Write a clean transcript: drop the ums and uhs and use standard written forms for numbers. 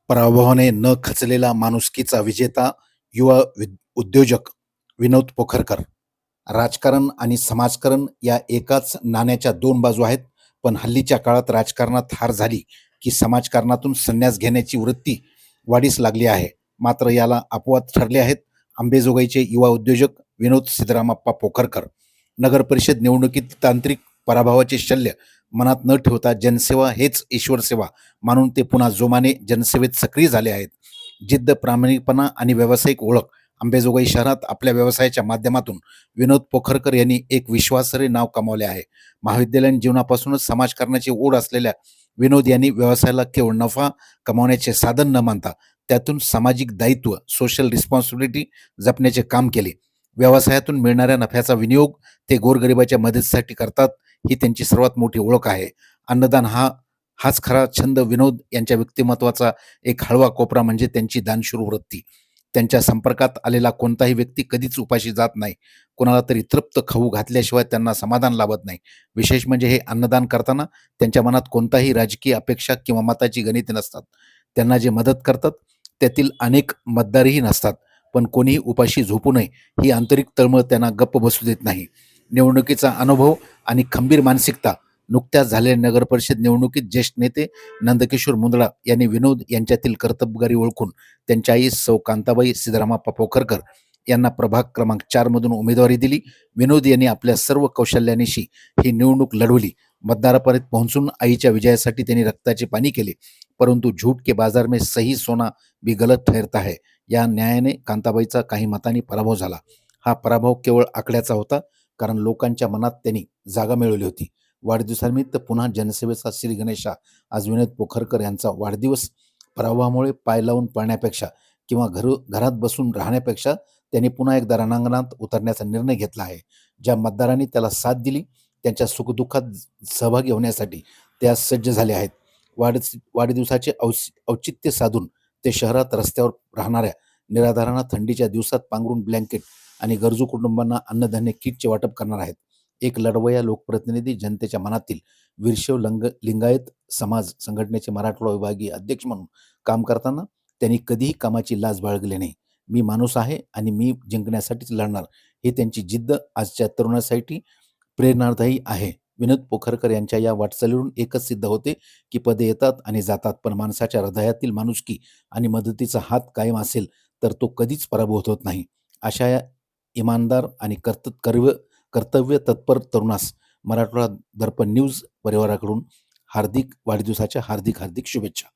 पराभवाने न खचलेला माणुसकीचा विजेता युवा उद्योजक विनोद पोखरकर. राजकारण आणि समाजकारण या एकाच नाण्याच्या दोन बाजू आहेत. पण हल्लीच्या काळात राजकारणात हार झाली की समाजकारणातून संन्यास घेण्याची वृत्ती वाढीस लागली आहे. मात्र याला अपवाद ठरले आहेत अंबेजोगाईचे युवा उद्योजक विनोद सिद्धरामप्पा पोखरकर. नगर परिषद निवडणुकीत तांत्रिक पराभवाचे शल्य मनात न ठेवता जनसेवा हेच ईश्वर सेवा मानून ते पुन्हा जोमाने जनसेवेत सक्रिय झाले आहेत. जिद्द, प्रामाणिकपणा आणि व्यावसायिक ओळख. अंबेजोगाई शहरात आपल्या व्यवसायाच्या माध्यमातून विनोद पोखरकर यांनी एक विश्वासार्ह नाव कमावले आहे. महाविद्यालयीन जीवनापासूनच समाजकारणाची ओढ असलेल्या विनोद यांनी व्यवसायाला केवळ नफा कमावण्याचे साधन न मानता त्यातून सामाजिक दायित्व, सोशल रिस्पॉन्सिबिलिटी जपण्याचे काम केले. व्यवसायातून मिळणाऱ्या नफ्याचा विनियोग ते गोरगरिबाच्या मदतीसाठी करतात, ही त्यांची सर्वात मोठी ओळख आहे. अन्नदान हाच खरा छंद. विनोद यांच्या व्यक्तिमत्वाचा एक हळवा कोपरा म्हणजे त्यांची दानशूर वृत्ती. त्यांच्या संपर्कात आलेला कोणताही व्यक्ती कधीच उपाशी जात नाही. कोणाला तरी तृप्त खाऊ घातल्याशिवाय त्यांना समाधान लाभत नाही. विशेष म्हणजे हे अन्नदान करताना त्यांच्या मनात कोणताही राजकीय अपेक्षा किंवा मताची गणिते नसतात. त्यांना जे मदत करतात त्यातील अनेक मतदारही नसतात. पण कोणीही उपाशी झोपू नये ही आंतरिक तळमळ त्यांना गप्प बसू देत नाही. निवडणुकीचा अनुभव आणि खंबीर मानसिकता. नुकत्याच झालेल्या नगरपरिषद निवडणुकीत ज्येष्ठ नेते नंदकिशोर मुंदडा यांनी विनोद यांच्यातील कर्तबगारी ओळखून त्यांच्या आई सौ कांताबाई सिद्धरामप्पा पोखरकर यांना प्रभाग क्रमांक 4 मधून उमेदवारी दिली. विनोद यांनी आपल्या सर्व कौशल्यानिशी ही निवडणूक लढवली. मतदारापर्यंत पोहोचून आईच्या विजयासाठी त्यांनी रक्ताचे पाणी केले. परंतु झूठ के बाजार में सही सोना भी गलत ठहरता है या न्यायाने कांताबाईचा काही मतांनी पराभव झाला. हा पराभव केवळ आकड्याचा होता, कारण लोकांच्या मनात त्यांनी जागा मिळवली होती. वाढदिवसानिमित्त पुन्हा जनसेवेचा श्री गणेशा. आज विनोद पोखरकर यांचा वाढदिवस. पराभवामुळे पाय लावून पळण्यापेक्षा किंवा घरात बसून राहण्यापेक्षा त्यांनी पुन्हा एकदा रणांगणात उतरण्याचा निर्णय घेतला आहे. ज्या मतदारांनी त्याला साथ दिली त्यांच्या सुखदुःखात सहभागी होण्यासाठी ते आज सज्ज झाले आहेत. वाढदिवसाचे औचित्य साधून ते शहरात रस्त्यावर राहणाऱ्या निराधारांना थंडीच्या दिवसात पांघरून ब्लँकेट आणि गरजू कुटुंबांना अन्नधान्य किटचे वाटप करणार आहेत. एक लढवय्या लोकप्रतिनिधी, जनतेच्या मनातील वीरशैव लिंगायत समाज संघटनेचे मराठवाडा विभागीय अध्यक्ष म्हणून काम करताना त्यांनी कधीही कामाची लाज बाळगली नाही. मी माणूस आहे आणि मी जिंकण्यासाठीच लढणार, ही त्यांची जिद्द आजच्या तरुणासाठी प्रेरणादायी आहे. विनोद पोखरकर यांच्या या वाटचालीवरून एकच सिद्ध होते की पदे येतात आणि जातात, पण माणसाच्या हृदयातील माणुसकी आणि मदतीचा हात कायम असेल तर तो कधीच पराभूत होत नाही. अशा या इमानदार आणि कर्तव्य तत्पर तरुणास मराठवाडा दर्पण न्यूज परिवाराकडून हार्दिक वाढदिवसाच्या हार्दिक शुभेच्छा.